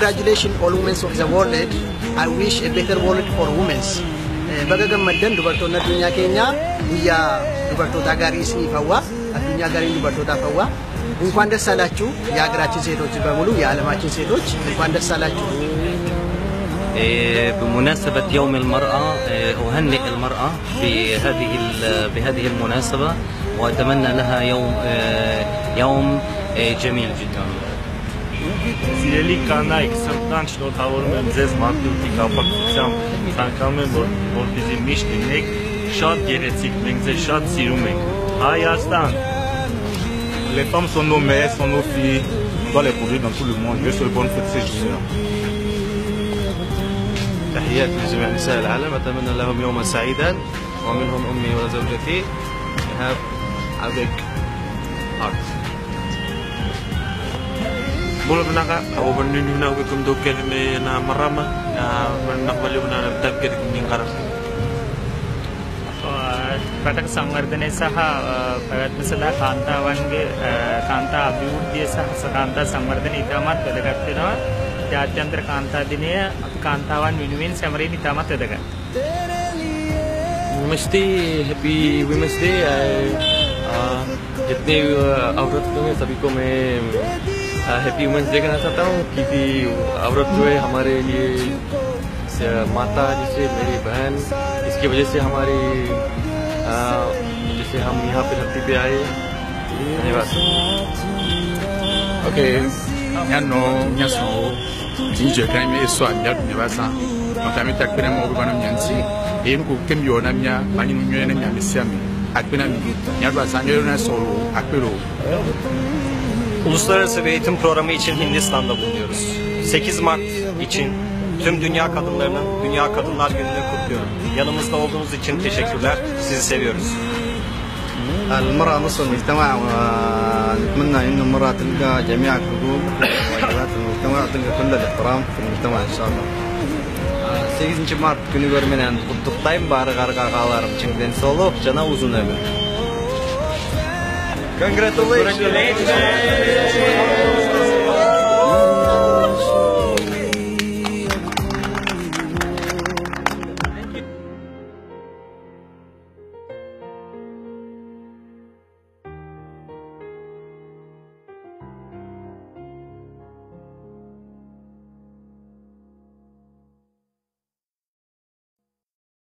congratulations all women of the world. I wish a better world for women. Baga gammadan dubartoonni addunyaa keenya guyyaa dubartoota gaarii isiniif hawwa addunyaa gaarii dubartoota hawwa እንኳን ደስ አላችሁ የሀገራችን ሴቶች በሙሉ የዓለማችን ሴቶች እንኳን ደስ አላችሁ بمناسبة يوم المرأة أهنئ المرأة بهذه المناسبة وأتمنى لها يوم جميل جدا. Սիրելի կանայք, սրտան շնորհավորում եմ ձեզ մարդուտի կապակցությամբ, ցանկանում եմ որպեսզի միշտ լինեք շատ գեղեցիկ, մենք ձեզ շատ սիրում ենք։ Հայաստան. Les femmes sont nos mères, sont nos filles, on doit les produire dans tout le monde. Je souhaite bonne fête ces journées-là. تحياتي لجميع نساء العالم، أتمنى لهم يوما سعيدا ومنهم أمي وزوجتي. Have a big heart. Mula menaka, aku berdiri nak hukum dokter na marama, nak balik na tabket ningkar. රටක සංවර්ධනය සහ පැවැත්ම සඳහා කාන්තාවන්ගේ කාන්තා අභිවෘද්ධිය සහ කාන්තා සංවර්ධනය ඉතාමත් වැදගත් වෙනවා. ජාත්‍යන්තර කාන්තා දිනය අපි කාන්තාවන් වෙනුවෙන් සැමරීම ඉතාමත් වැදගත්. नमस्ते, हैप्पी वुमेन्स डे। जितने औरत हैं सभी को मैं हैप्पी वुमेन्स डे कहना चाहता हूँ क्योंकि औरत जो है हमारे लिए माता, जिसे मेरी बहन, इसकी वजह से हमारी जैसे हम यहाँ पे धरती पे आए। धन्यवाद। Ok, nyano nyaso tinje kan mi eso anya ne basa. On kami takpena mo bana nyansi. E ko kem yo na nya mani no nyen na mi siami. Akpena mi nya basa nyo na solo akpelo. Uluslararası bir eğitim programı için Hindistan'da bulunuyoruz. 8 Mart için tüm dünya kadınlarının Dünya Kadınlar Günü'nü kutluyorum. Yanımızda olduğunuz için teşekkürler. Sizi seviyoruz. المرأة نصف المجتمع ونتمنى إن المرأة تلقى جميع الحقوق وواجبات المجتمع وتلقى كل الاحترام في المجتمع إن شاء الله. 8 Mart günü görmenen құттықтаймын барлық ағаларым чыңден солық жана uzun ömür. Congratulations.